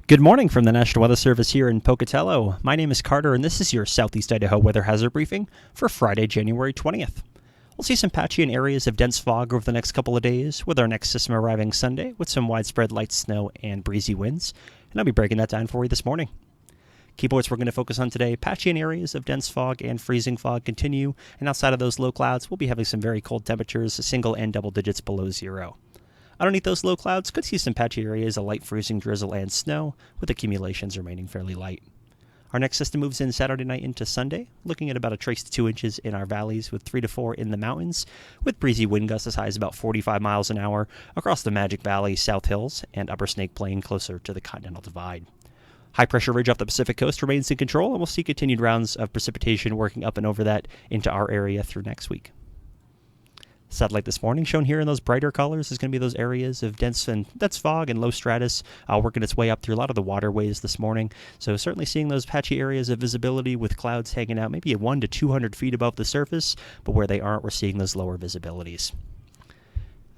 Good morning from the National Weather Service here in Pocatello. My name is Carter, and this is your Southeast Idaho weather hazard briefing for Friday, January 20th. We'll see some patchy and areas of dense fog over the next couple of days, with our next system arriving Sunday with some widespread light snow and breezy winds, and I'll be breaking that down for you this morning. Keyboards we're going to focus on today: patchy and areas of dense fog and freezing fog continue, and outside of those low clouds, we'll be having some very cold temperatures, single and double digits below zero. Underneath those low clouds, could see some patchy areas of light freezing drizzle and snow, with accumulations remaining fairly light. Our next system moves in Saturday night into Sunday, looking at about a trace to 2 inches in our valleys with 3 to 4 in the mountains, with breezy wind gusts as high as about 45 miles an hour across the Magic Valley, South Hills, and Upper Snake Plain closer to the Continental Divide. High pressure ridge off the Pacific coast remains in control, and we'll see continued rounds of precipitation working up and over that into our area through next week. Satellite this morning, shown here in those brighter colors, is going to be those areas of dense fog and low stratus working its way up through a lot of the waterways this morning. So certainly seeing those patchy areas of visibility with clouds hanging out maybe at 100 to 200 feet above the surface, but where they aren't, we're seeing those lower visibilities.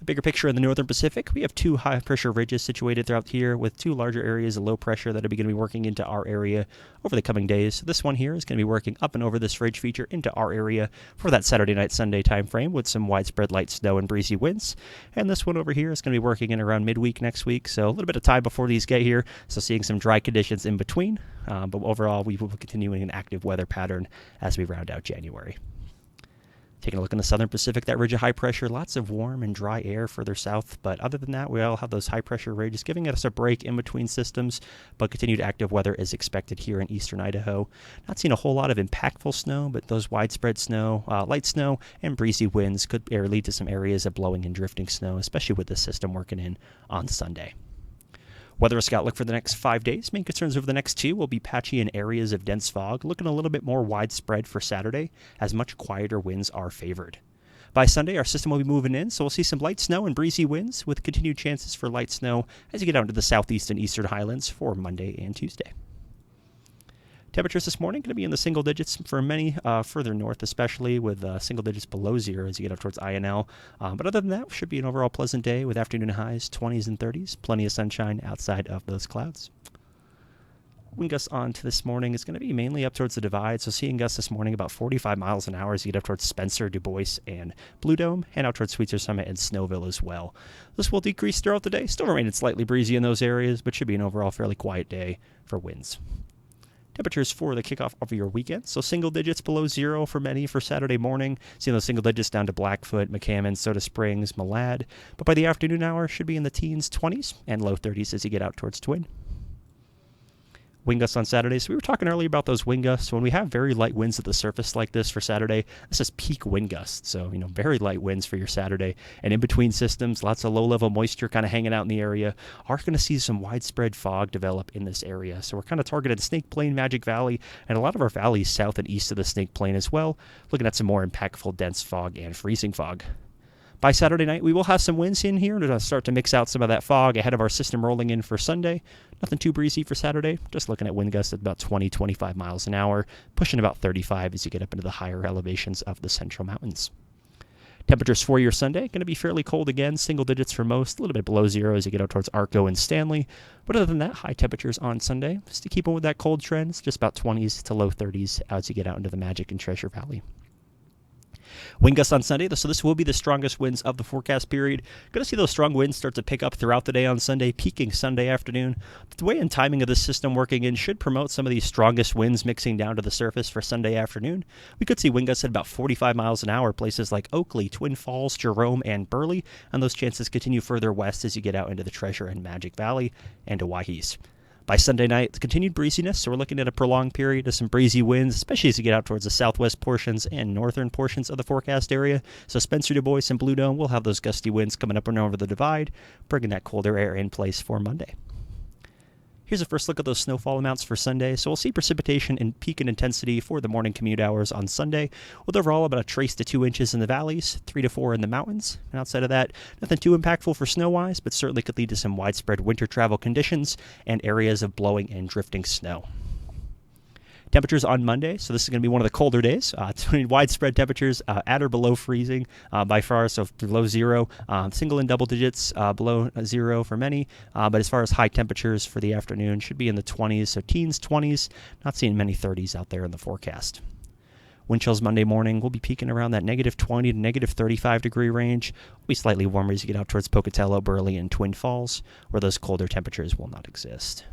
A bigger picture in the northern Pacific, we have 2 high-pressure ridges situated throughout here with 2 larger areas of low pressure that are going to be working into our area over the coming days. So this one here is going to be working up and over this ridge feature into our area for that Saturday night, Sunday time frame with some widespread light snow and breezy winds. And this one over here is going to be working in around midweek next week, so a little bit of time before these get here, so seeing some dry conditions in between. But overall, we will be continuing an active weather pattern as we round out January. Taking a look in the southern Pacific, that ridge of high pressure, lots of warm and dry air further south. But other than that, we all have those high pressure ridges giving us a break in between systems. But continued active weather is expected here in eastern Idaho. Not seeing a whole lot of impactful snow, but those widespread snow, light snow, and breezy winds could lead to some areas of blowing and drifting snow, especially with this system working in on Sunday. Weather Scout look for the next 5 days. Main concerns over the next 2 will be patchy in areas of dense fog, looking a little bit more widespread for Saturday, as much quieter winds are favored. By Sunday, our system will be moving in, so we'll see some light snow and breezy winds, with continued chances for light snow as you get out into the southeast and eastern highlands for Monday and Tuesday. Temperatures this morning going to be in the single digits for many, further north especially, with single digits below zero as you get up towards INL. But other than that, should be an overall pleasant day with afternoon highs 20s and 30s. Plenty of sunshine outside of those clouds. Wind gusts on to this morning is going to be mainly up towards the divide, so seeing gusts this morning about 45 miles an hour as you get up towards Spencer, Du Bois, and Blue Dome, and out towards Sweetser Summit and Snowville as well. This will decrease throughout the day, still remaining slightly breezy in those areas, but should be an overall fairly quiet day for winds. Temperatures for the kickoff of your weekend, so single digits below zero for many for Saturday morning. Seeing those single digits down to Blackfoot, McCammon, Soda Springs, Malad. But by the afternoon hour, should be in the teens, 20s, and low 30s as you get out towards Twin. Wind gusts on Saturday. So we were talking earlier about those wind gusts. When we have very light winds at the surface like this for Saturday, this is peak wind gusts. So, very light winds for your Saturday. And in between systems, lots of low-level moisture kind of hanging out in the area. Are going to see some widespread fog develop in this area. So we're kind of targeted Snake Plain, Magic Valley, and a lot of our valleys south and east of the Snake Plain as well. Looking at some more impactful dense fog and freezing fog. By Saturday night, we will have some winds in here to start to mix out some of that fog ahead of our system rolling in for Sunday. Nothing too breezy for Saturday, just looking at wind gusts at about 20, 25 miles an hour, pushing about 35 as you get up into the higher elevations of the central mountains. Temperatures for your Sunday going to be fairly cold again, single digits for most, a little bit below zero as you get out towards Arco and Stanley. But other than that, high temperatures on Sunday. Just to keep on with that cold trend, it's just about 20s to low 30s as you get out into the Magic and Treasure Valley. Wind gusts on Sunday, so this will be the strongest winds of the forecast period. Going to see those strong winds start to pick up throughout the day on Sunday, peaking Sunday afternoon. The way and timing of this system working in should promote some of these strongest winds mixing down to the surface for Sunday afternoon. We could see wind gusts at about 45 miles an hour, places like Oakley, Twin Falls, Jerome, and Burley, and those chances continue further west as you get out into the Treasure and Magic Valley and Owyhees. By Sunday night, the continued breeziness, so we're looking at a prolonged period of some breezy winds, especially as you get out towards the southwest portions and northern portions of the forecast area. So Spencer, Du Bois, and Blue Dome will have those gusty winds coming up and over the divide, bringing that colder air in place for Monday. Here's a first look at those snowfall amounts for Sunday. So we'll see precipitation and peak in intensity for the morning commute hours on Sunday, with overall about a trace to 2 inches in the valleys, 3 to 4 in the mountains. And outside of that, nothing too impactful for snow-wise, but certainly could lead to some widespread winter travel conditions and areas of blowing and drifting snow. Temperatures on Monday, so this is going to be one of the colder days. Widespread temperatures at or below freezing by far, so below zero. Single and double digits below zero for many. But as far as high temperatures for the afternoon, should be in the 20s, so teens, 20s. Not seeing many 30s out there in the forecast. Wind chills Monday morning will be peaking around that negative 20 to negative 35 degree range. Will be slightly warmer as you get out towards Pocatello, Burley, and Twin Falls, where those colder temperatures will not exist.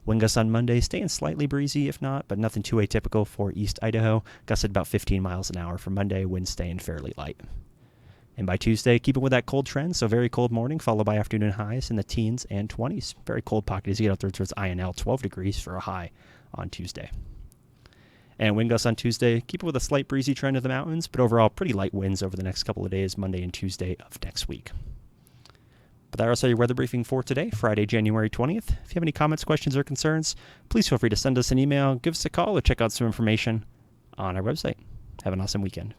Wind gusts on Monday staying slightly breezy, if not, but nothing too atypical for East Idaho. Gusts at about 15 miles an hour for Monday, wind staying fairly light. And by Tuesday, keeping with that cold trend, so very cold morning, followed by afternoon highs in the teens and 20s. Very cold pocket as you get out there towards INL, 12 degrees for a high on Tuesday. And wind gusts on Tuesday, keep it with a slight breezy trend of the mountains, but overall pretty light winds over the next couple of days, Monday and Tuesday of next week. But that also your weather briefing for today, Friday, January 20th. If you have any comments, questions, or concerns, please feel free to send us an email, give us a call, or check out some information on our website. Have an awesome weekend.